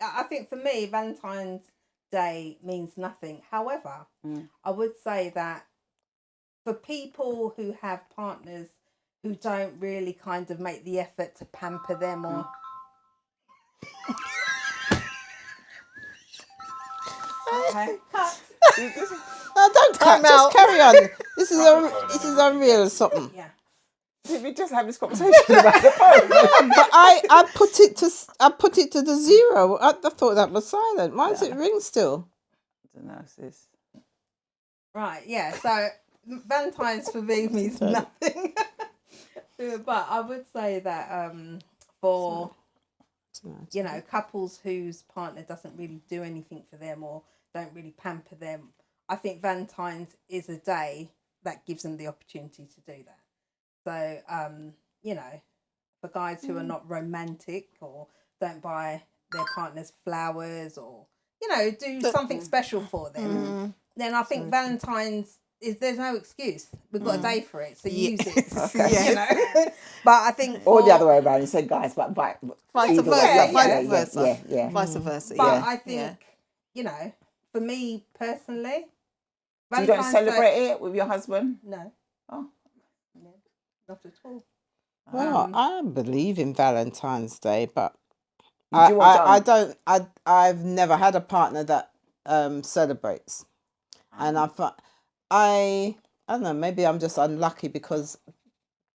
I think for me, Valentine's Day means nothing. However, I would say that for people who have partners who don't really kind of make the effort to pamper them or... Okay, cut. No, don't cut. Just carry on. This is a real something. Yeah. Did we just have this conversation about the phone? But I put it to the zero. I thought that was silent. Why does it ring still? I don't know, sis. Right, yeah. So Valentine's for me means nothing. But I would say that for couples whose partner doesn't really do anything for them or don't really pamper them, I think Valentine's is a day that gives them the opportunity to do that. So, for guys who are not romantic or don't buy their partners flowers or, do something special for them, then I think Valentine's there's no excuse. We've got a day for it, so use it. Okay. But I think or the other way around. You said guys, but vice versa. Yeah. Vice versa. But I think for me personally, so you don't celebrate it with your husband? No. Oh, no, not at all. Well, I believe in Valentine's Day, but I've never had a partner that celebrates, and I don't know. Maybe I'm just unlucky because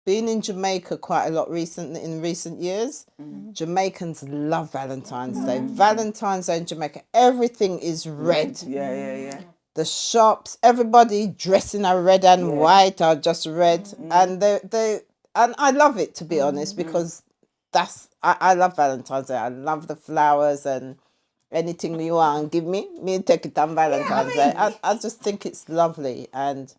being in Jamaica quite a lot in recent years, Jamaicans love Valentine's Day. Valentine's Day in Jamaica, everything is red. Yeah. The shops, everybody dressed in a red and white are just red, and and I love it, to be honest, because I love Valentine's Day. I love the flowers and anything you want, give me take it on Valentine's Day. I just think it's lovely. And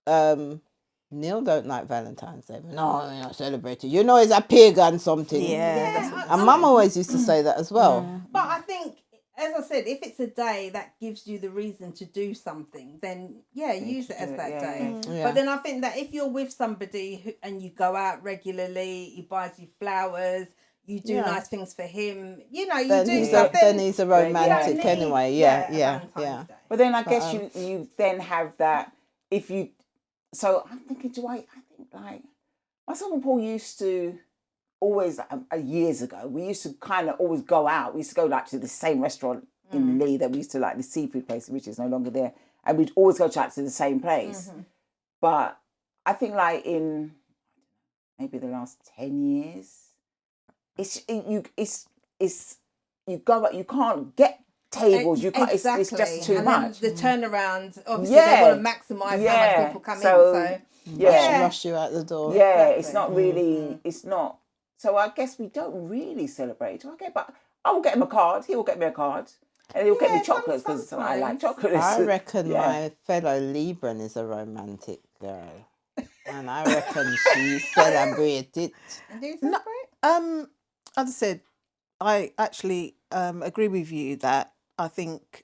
Neil don't like Valentine's Day. No, we're not celebrating. It's a pagan something. And Mum always used to say that as well. But I think, as I said, if it's a day that gives you the reason to do something, then use it as that day. Yeah. But then I think that if you're with somebody and you go out regularly, he buys you flowers, you do nice things for him, you do something. Then he's a romantic anyway. Yeah. But then I guess you then have that if you. So I'm thinking, I think like myself and Paul used to always years ago. We used to kind of always go out. We used to go like to the same restaurant in Lee that we used to like, the seafood place, which is no longer there, and we'd always go to the same place. But I think like in maybe the last 10 years, you go out, you can't get tables, you can't. Exactly. It's just too and much. Then the turnaround, obviously, they want to maximise how much people come in. So rush you out the door. Yeah, it's not really. It's not. So I guess we don't really celebrate. Okay, but I will get him a card. He will get me a card, and he'll get me chocolates because I like chocolates. I reckon my fellow Libran is a romantic girl, and I reckon she celebrates it. Do you celebrate? As I said, I actually agree with you that I think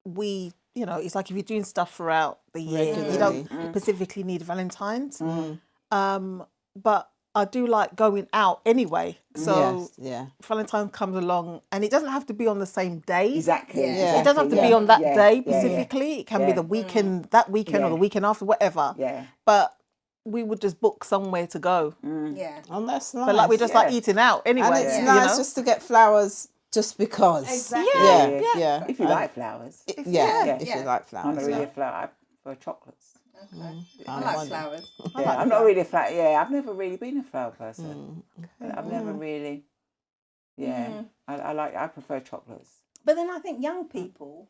it's like if you're doing stuff throughout the year, you don't specifically need Valentine's. But I do like going out anyway. So Valentine's comes along, and it doesn't have to be on the same day. Exactly. It doesn't have to be on that day specifically. It can be the weekend, that weekend or the weekend after, whatever. Yeah. But we would just book somewhere to go. Yeah. And that's nice. But like we just like eating out anyway. And it's nice just to get flowers just because. Exactly. Yeah. If you like flowers. If you like flowers. I'm not really a flower. I prefer chocolates. Okay. I like flowers. I'm not really a flower. Yeah, I've never really been a flower person. I've never really. Yeah, I prefer chocolates. But then I think young people,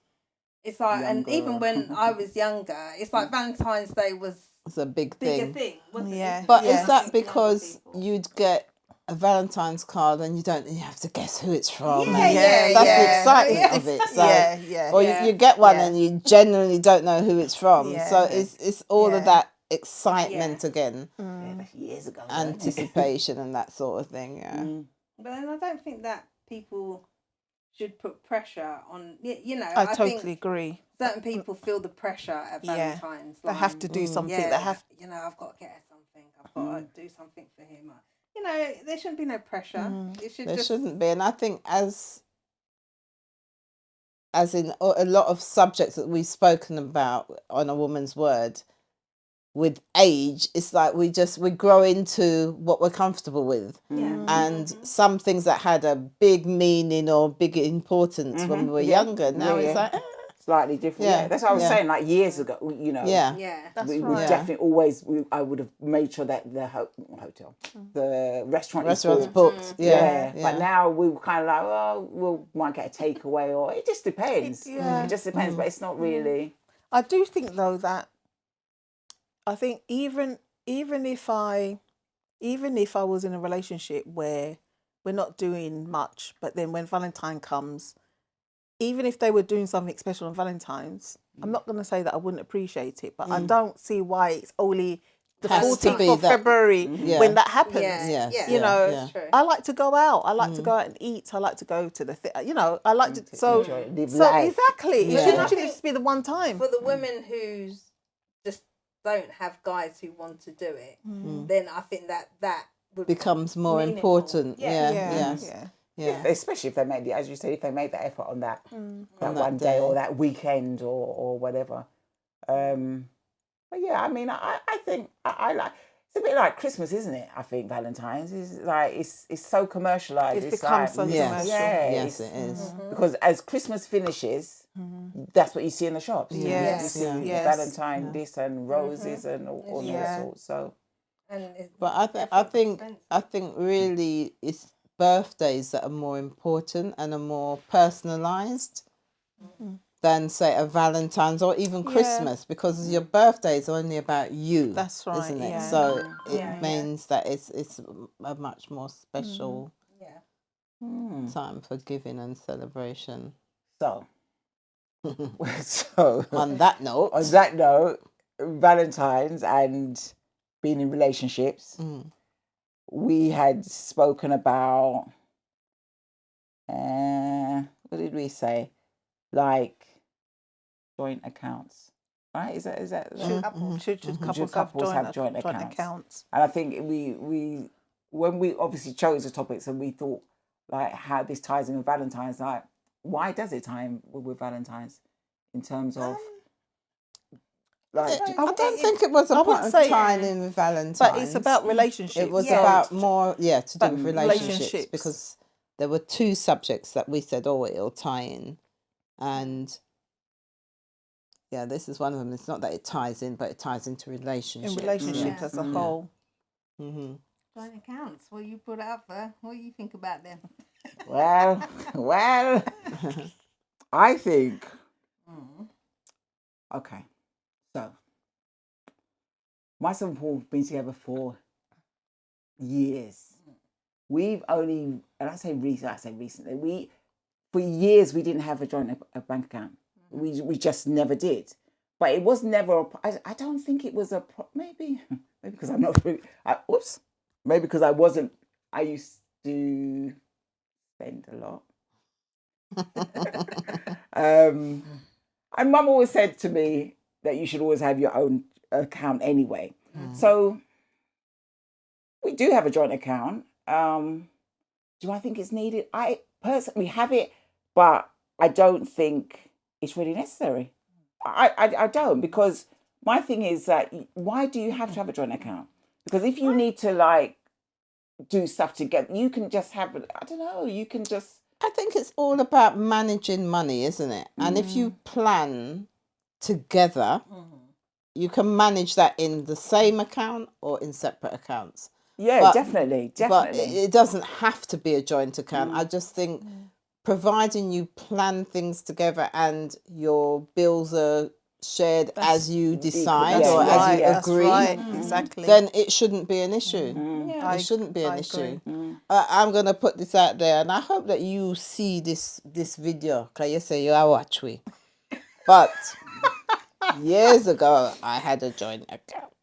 it's like, and even when I was younger, it's like Valentine's Day was a bigger thing, wasn't it? But is that because you'd get a Valentine's card and you have to guess who it's from? That's the excitement of it. So, or you get one and you genuinely don't know who it's from. So it's all of that excitement again. That's years ago. Anticipation and that sort of thing. Yeah. But then I don't think that people should put pressure on. I totally agree. Certain people feel the pressure at Valentine's. They have to do something. They have. I've got to get her something. I've got to do something for him. There shouldn't be no pressure. It should shouldn't be. And I think as as in a lot of subjects that we've spoken about on A Woman's Word, with age, it's like we grow into what we're comfortable with. Yeah. And some things that had a big meaning or big importance when we were younger, now it's like, slightly different. Yeah, Yeah, that's what I was yeah. saying. Like years ago, yeah. Yeah. That's we right. definitely always. I would have made sure that the hotel, the restaurant, Restaurants is full. booked. Yeah. Yeah. But now we were kind of like, oh, we might get a takeaway, or it just depends. It just depends, but it's not really. I do think though that I think even if I was in a relationship where we're not doing much, but then when Valentine comes, even if they were doing something special on Valentine's, I'm not going to say that I wouldn't appreciate it, but I don't see why it's only the Has to 14th be of that- February when that happens. Yeah. Yes, You know, That's true. I like to go out. I like to go out and eat. I like to go to the I like to Enjoy it, live so life. exactly. It Yeah. shouldn't I actually think just be the one time. For the women who just don't have guys who want to do it, then I think that would Becomes more meaningful. important. Yeah. Yeah. Especially if they made, as you say, if they made that effort on that On that that one day or day. that weekend or whatever. But yeah, I mean, I think I like. It's a bit like Christmas, isn't it? I think Valentine's is like it's so commercialised. It's become like, so Yes. commercial. Yeah, Yes, it's- it is. because as Christmas finishes, that's what you see in the shops. Yes, you see yes. Valentine this and roses and all Yeah. sorts. So And But I think really it's birthdays that are more important and are more personalised than say a Valentine's or even Christmas, because your birthday is only about you. That's right, isn't it? yeah. So it Yeah. means that it's a much more special yeah. time for giving and celebration. so so On that note, on that note, Valentine's and being in relationships, we had spoken about what did we say? Like joint accounts, right? Is that Should couples have joint accounts? And I think we when we obviously chose the topics and we thought like how this ties in with Valentine's, like why does it tie in with Valentine's in terms of like I don't think it was a I point would of say- tying in with Valentine's. But it's about relationships. It was Yeah. about more, to do But with relationships, relationships. because there were two subjects that we said, oh, it'll tie in. And yeah, this is one of them. It's not that it ties in, but it ties into relationships. in relationships as a whole. Mm-hmm. Joint accounts. Well, you put it up there. What do you think about them? well I think okay, so myself and Paul have been together for years. We've only, and I say recently, for years we didn't have a joint bank account. We just never did. But it was never I don't think it was maybe because I'm not maybe because I used to spend a lot. And Mum always said to me that you should always have your own account anyway. So we do have a joint account. Do I think it's needed? I personally have it, but I don't think it's really necessary. I don't, because my thing is that why do you have to have a joint account? Because if you need to like do stuff together, you can just have it. I don't know. You can just. I think it's all about managing money, isn't it? And if you plan together, you can manage that in the same account or in separate accounts. Yeah, But- definitely. But it doesn't have to be a joint account. I just think providing you plan things together and your bills are shared as you decide that's or right, as you that's agree, right, exactly. then it shouldn't be an issue. It shouldn't be an issue. I'm going to put this out there, and I hope that you see this video. Can you say you are watching? But years ago, I had a joint account.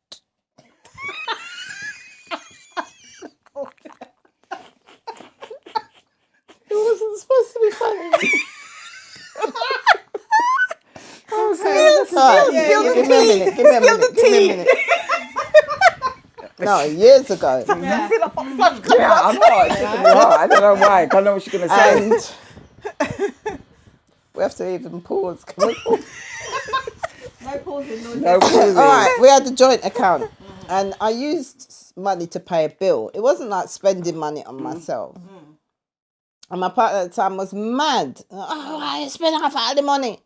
It wasn't supposed to be funny. Give me a minute. No, years ago. Yeah, I'm not. It's gonna be hard. I don't know why. I don't know what she's gonna say. And We have to even pause. Can we pause? No pausing, no No All pausing. right, we had a joint account, and I used money to pay a bill. It wasn't like spending money on myself. And my partner at the time was mad. Oh, why you spending half all the money?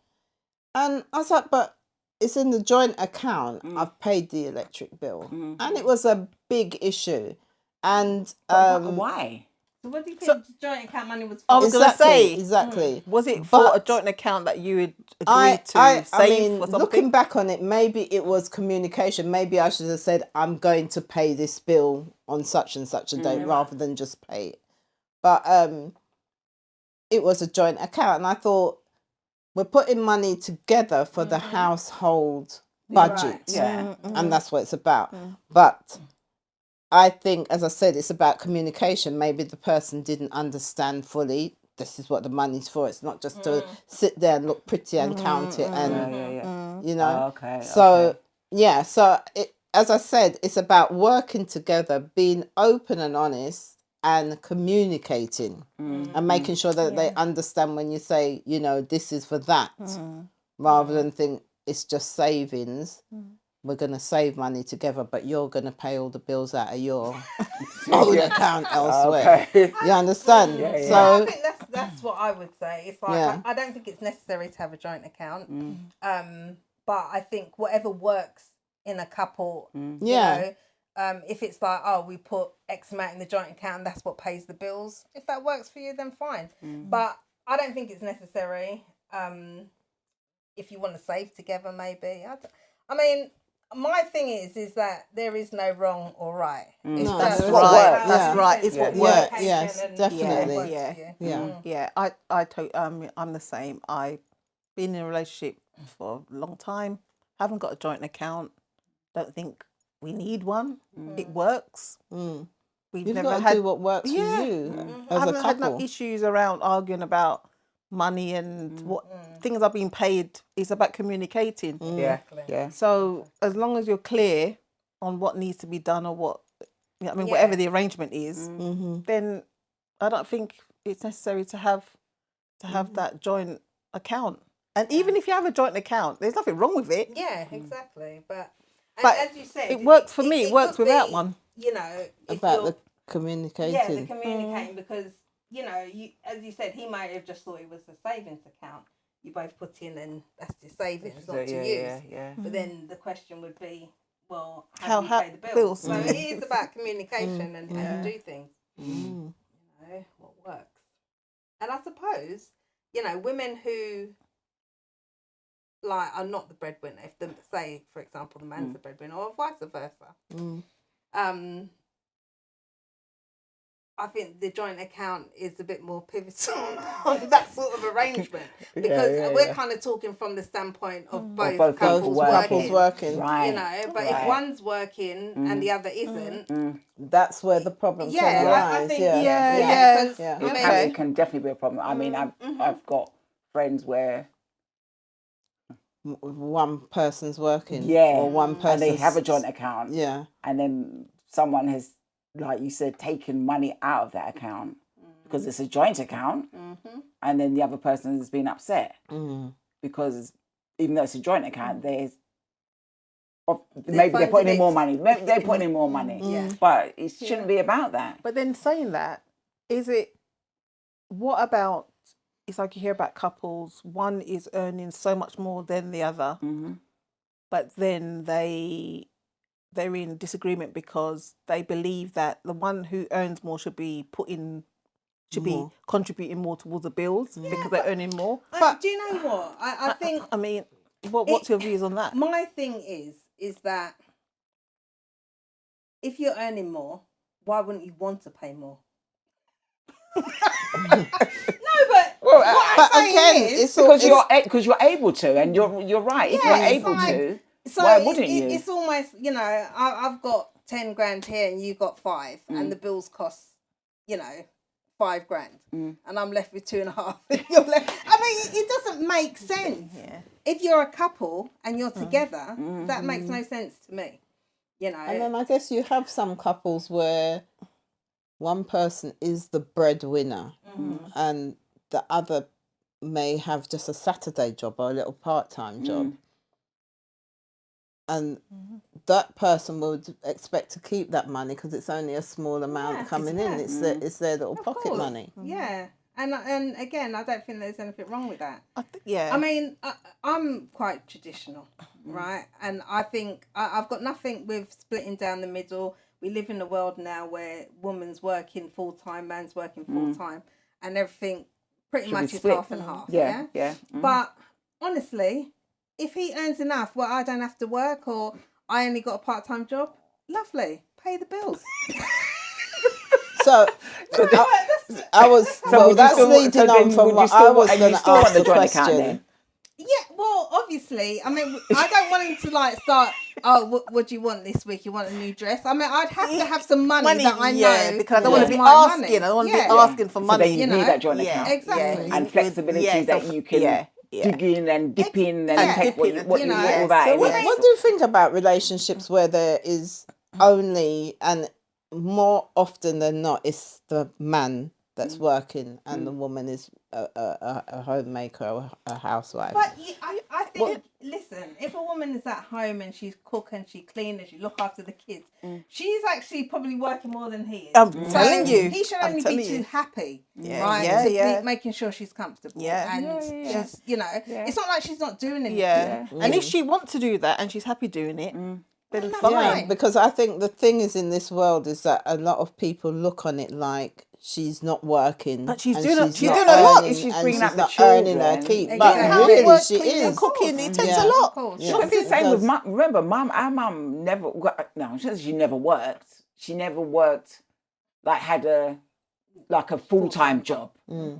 And I was like, but it's in the joint account. I've paid the electric bill, and it was a big issue. And Why? So what do you think joint account money was for? I was going to say, exactly. was it for a But joint account that you had I agreed to save mean, for something? looking back on it, maybe it was communication. Maybe I should have said, I'm going to pay this bill on such and such a date rather than just pay it. But it was a joint account. And I thought, we're putting money together for the household budget. Yeah. And that's what it's about. But I think, as I said, it's about communication. Maybe the person didn't understand fully. This is what the money's for. It's not just to sit there and look pretty and count it and, you know. Oh, okay. So, yeah. So, as I said, it's about working together, being open and honest and communicating and making sure that they understand when you say, you know, this is for that, rather than think it's just savings. We're going to save money together, but you're going to pay all the bills out of your own account elsewhere. Okay. You understand? Yeah. So, I think that's what I would say. It's like I don't think it's necessary to have a joint account. But I think whatever works in a couple, you know, if it's like, oh, we put X amount in the joint account and that's what pays the bills, if that works for you, then fine. But I don't think it's necessary. If you want to save together, maybe. I mean, my thing is that there is no wrong or right. It's No, just that's what right. works. Yeah. That's right. It's what Yeah. works. Yes, And definitely. what works Yeah. for you. Yeah. Yeah, I'm the same. I've been in a relationship for a long time. Haven't got a joint account. Don't think we need one. It works. We've You've never got to had do what works for you I as a haven't had no couple. issues around arguing about money and what things are being paid. It's about communicating. Yeah. Yeah. So as long as you're clear on what needs to be done or what, you know, I mean, whatever the arrangement is, then I don't think it's necessary to have that joint account. And even if you have a joint account, there's nothing wrong with it. Yeah, exactly. But But as you said, it works for me. It works could without be, one. You know, if About you're, the communicating. yeah, the communicating because you know, as you said, he might have just thought it was a savings account. You both put in, and that's your savings, not to use. Yeah. But then the question would be, well, How how do you pay the bills? bills. So it is about communication and do things. You know what works. And I suppose, you know, women who like are not the breadwinner, if the say, for example, the man's the breadwinner, or vice versa. I think the joint account is a bit more pivotal on that sort of arrangement because we're kind of talking from the standpoint of both couples working. Right. You know, but if one's working and the other isn't, That's where the problem can I arise. think because, I mean, It can definitely be a problem. I mean, I've got friends where one person's working. Yeah. Or one person. and they have a joint account. Yeah. And then someone has, like you said, taken money out of that account because it's a joint account, and then the other person has been upset because even though it's a joint account, maybe they're putting in more money. Maybe they're putting in more money. But it shouldn't be about that. But then saying that, what about, it's like you hear about couples, one is earning so much more than the other, but then they're in disagreement because they believe that the one who earns more should be contributing more towards the bills because they're earning more. But do you know what? I think. I mean, what's your views on that? My thing is that if you're earning more, why wouldn't you want to pay more? No, but But again, it's because you're able to, and you're right. If you're able to, so why wouldn't you? It's almost, you know, I've got 10 grand here and you got 5, and the bills cost, you know, 5 grand, and I'm left with 2.5. You're left. I mean, it doesn't make sense. If you're a couple and you're together, that makes no sense to me. You know. And then I guess you have some couples where one person is the breadwinner and the other may have just a Saturday job or a little part-time job, and that person would expect to keep that money because it's only a small amount coming in. It's their little pocket money. Yeah. And again, I don't think there's anything wrong with that. Yeah. I mean, I'm quite traditional, right? And I think I've got nothing with splitting down the middle. We live in a world now where woman's working full-time, man's working full-time, and everything pretty much is half and half. Yeah. But honestly, if he earns enough, well, I don't have to work, or I only got a part-time job, lovely, pay the bills. So I was that's leading on from what I was going to ask the question. Yeah, well, obviously, I mean, I don't want him to like start. Oh, what do you want this week? You want a new dress? I mean, I'd have to have some money that I know. Because I don't want to be my asking. I don't want to be Yeah. asking for So money. then you need that joint account. Exactly. And flexibility that you can dig in and dip in and take what you all that. So what do you think about relationships where there is only, and more often than not, it's the man that's working and the woman is a homemaker or a housewife? But I think, listen, if a woman is at home and she's cooking, she clean and she look after the kids, she's actually probably working more than he is. I'm telling you. He should only be too happy, right? Yeah, to yeah. be making sure she's comfortable. Yeah. And she's, it's not like she's not doing anything. Yeah. And if she wants to do that and she's happy doing it, then that's fine. fine. Because I think the thing is in this world is that a lot of people look on it like she's not working, But she's and doing a not lot. earning, She's and bringing up the not earning her children. keep. Exactly. But Housework, really, she cleaning, is cooking. It takes Yeah. a lot. Of course. Yeah. It's the same It with does. mum. Remember, our mum never. No, she says she never worked. She never worked. Like had a full-time job,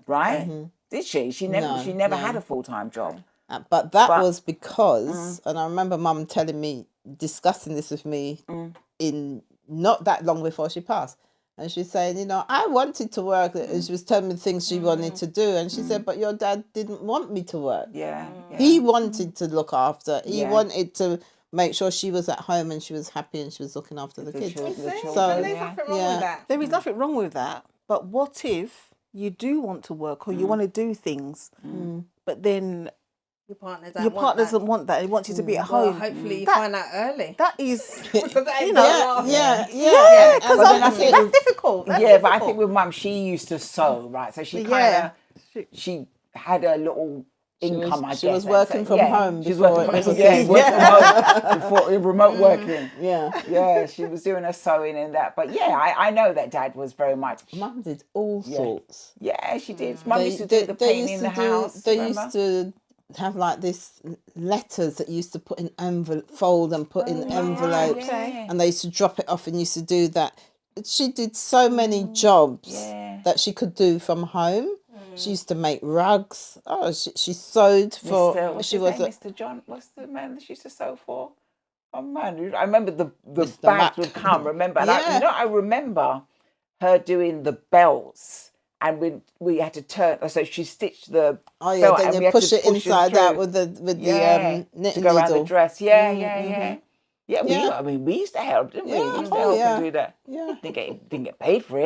right? Did she? She never had a full-time job. But that was because, and I remember Mum telling me, discussing this with me in not that long before she passed. And she's saying, I wanted to work. And she was telling me things she wanted to do. And she said, but your dad didn't want me to work. Yeah. He wanted to look after. He Yeah. wanted to make sure she was at home and she was happy and she was looking after the kids. children, the See? children, And there's nothing wrong with that. There is nothing wrong with that. But what if you do want to work or you want to do things, but then Your partner your partner doesn't want that. He wants you to be at Well, home. hopefully you That- find out early. That is, Because that ain't know, Yeah. because But then I think that's difficult. That's Yeah, but I difficult. think with mum, she used to sew, right? So she Yeah. she had a little income, I guess. she was working from home She was before working it was a from, yeah, thing. working from home before remote working. Yeah. Yeah, she was doing her sewing and that. But yeah, I know that Dad was very much. Mum did all sorts. Yeah, she did. Mum used to do the painting in the house. They remember? used to have like this letters that used to put in fold and put in envelopes, yeah. and they used to drop it off and used to do that. She did so many jobs Yeah. that she could do from home. She used to make rugs. Oh, she sewed for. What's She his was name? Mr. John. What's the man that she used to sew for? Oh man, I remember the Mr. bags Mac. would come. Remember, and Yeah. I remember her doing the belts, and we had to turn. So she stitched the. Oh yeah, belt then and we you had to push it push inside out through. with the to knitting go around the needle. dress. Yeah, yeah. Yeah, Yeah. we used to help, didn't we? Yeah. We used to Oh, help yeah. and do that. Yeah. Didn't get paid for it,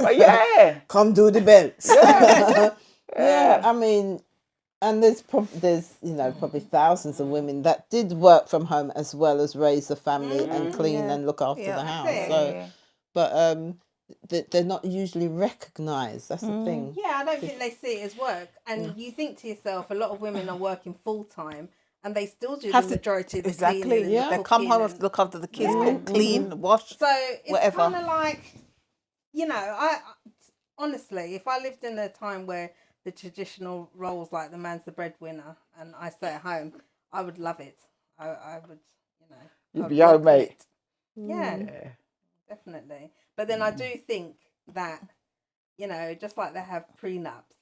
but yeah. Come do the belts. Yeah. Yeah, I mean, and there's probably thousands of women that did work from home as well as raise the family and clean and look after the house. it. So, but they're not usually recognised. That's the thing. Yeah, I don't think they see it as work. And you think to yourself, a lot of women are working full time and they still do the majority of the cleaning Exactly. and Yeah. the They come home, cooking have to look after the kids, Yeah. cook, clean, wash. So it's whatever. kind of like, I honestly, if I lived in a time where the traditional roles, like the man's the breadwinner and I stay at home, I would love it. I would, You'd I'd be our welcome mate. it. Yeah, definitely. But then I do think that, just like they have prenups,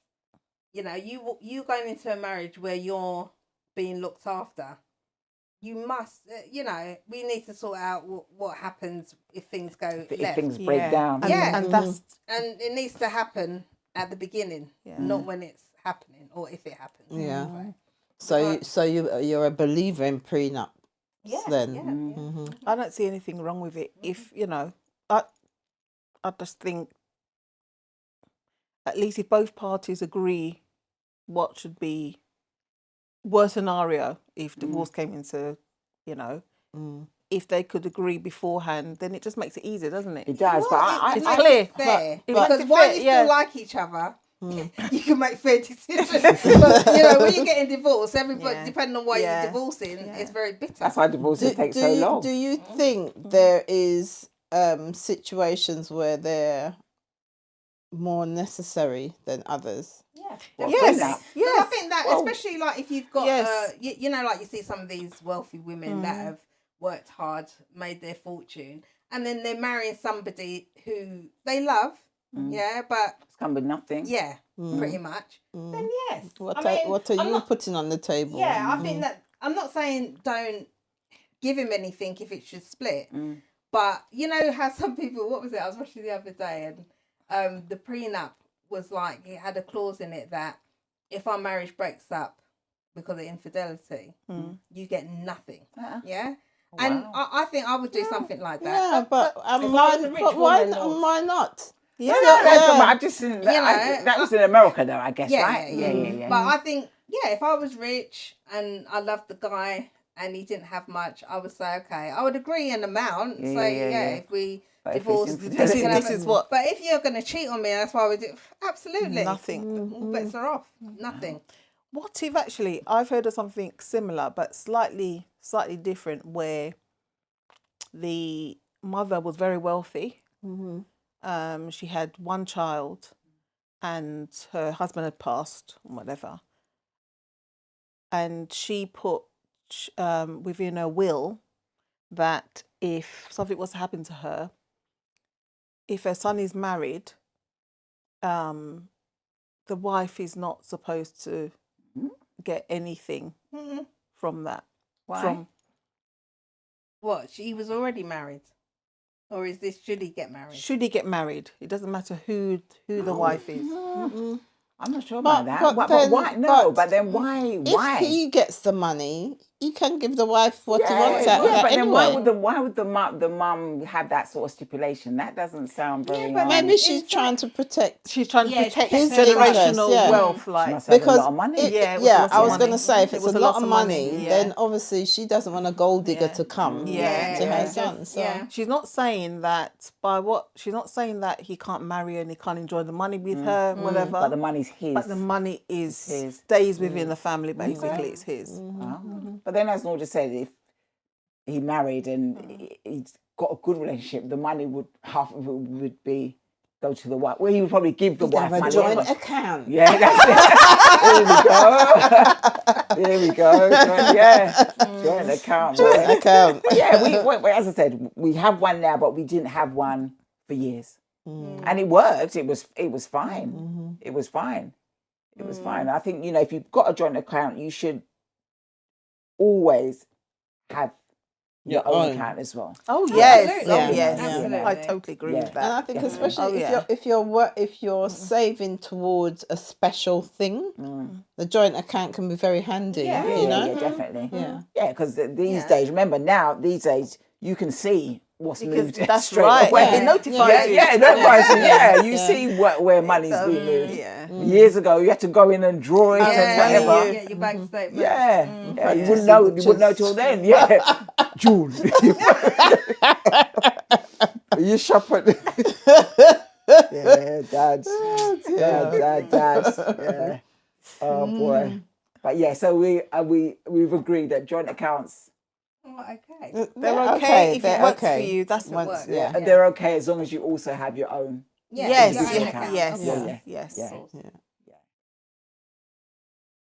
you going into a marriage where you're being looked after, you must, we need to sort out what happens if things go If left. things break down. And, Yeah. and that's And it needs to happen at the beginning, not when it's happening or if it happens. Yeah. Right. So you're a believer in prenup. Yeah, Then. yeah. I don't see anything wrong with it. If I just think at least if both parties agree what should be worst scenario if divorce came into, you know, if they could agree beforehand, then it just makes it easier, doesn't it? It does, but I it's makes clear. it fair. It makes Because it while fair, you yeah. still like each other, you can make fair decisions. But, you know, when you're getting divorced, everybody, Yeah. depending on why Yeah. you're divorcing, it's very bitter. that's why divorces take so long. Do you think there is situations where they're more necessary than others? Yeah. Well, Yes. prenup. Yes. I think that, especially like if you've got, Yes. you know, like you see some of these wealthy women that have worked hard, made their fortune, and then they're marrying somebody who they love, but It's come with nothing. yeah, pretty much. Then yes. What I mean, what are I'm you not- putting on the table? Yeah, I think that I'm not saying don't give him anything if it should split, but you know how some people, what was it? I was watching the other day, and the prenup was like it had a clause in it that if our marriage breaks up because of infidelity, you get nothing. Yeah. And I think I would do something like that. Yeah, but if I was a rich why woman or- why not? Yeah. I just didn't, You know, that was in America though, I guess, Yeah, right? yeah. But I think, if I was rich and I loved the guy and he didn't have much, I would say, okay, I would agree an amount. If we But if divorce, it's we can have this it. is what- But if you're going to cheat on me, that's why we do. Absolutely. Nothing. All bets are off. Nothing. What if actually I've heard of something similar but slightly different where the mother was very wealthy. She had one child and her husband had passed or whatever. And she put within her will that if something was to happen to her, if her son is married, the wife is not supposed to get anything from that. Why? What? She was already married, or is this should he get married? Should he get married? It doesn't matter who the wife is. I'm not sure about that. But then- why? No, but but then why? If he gets the money, he can give the wife what he wants Yeah, out of that but then anyway. why would the mum have that sort of stipulation? That doesn't sound very. but Maybe she's trying to protect. She's trying to protect his generational interest, wealth, She like must have Because a lot of money. Yeah, it was lots I of was going to money. say, if It it's was a a lot lot of of money, money, then obviously she doesn't want a gold digger to come to her son. So she's not saying that she's not saying that he can't marry her and he can't enjoy the money with her, whatever. But the money's his. But the money is his. stays within the family. Basically, it's his. But then, as Nora just said, if he married and he's got a good relationship, the money would half of it would be go to the wife. Well, he would probably give the wife have a money. joint account. Yeah, that's it. There we go. Joint account. Joint account. But yeah, we as I said, we have one now, but we didn't have one for years, and it worked. It was fine. It was fine. It was fine. I think if you've got a joint account, you should always have your own account as well. Oh yes, Absolutely. yes. Absolutely. I totally agree with And that. I think Definitely. especially if you're saving towards a special thing, the joint account can be very handy. Yeah. You know. Yeah, definitely. Yeah. Because these days, remember now, these days you can see what's moved. That's straight right. away. It notifies you. Yeah, notifies you. Yeah, you see where money's being moved. Yeah. Years ago, you had to go in and draw it and whatever. Yeah, your bank statement. Yeah, you wouldn't know. You wouldn't know till then. Yeah, June. You shop at. Yeah, dads. Dads. Yeah. Oh boy. But yeah, so we've agreed that joint accounts. Oh, okay. They're okay if it works for okay. you. That's what works. works. Yeah. They're okay as long as you also have your own. Yeah, Yes, your own yes, account. yes, Of course. yes. Yeah.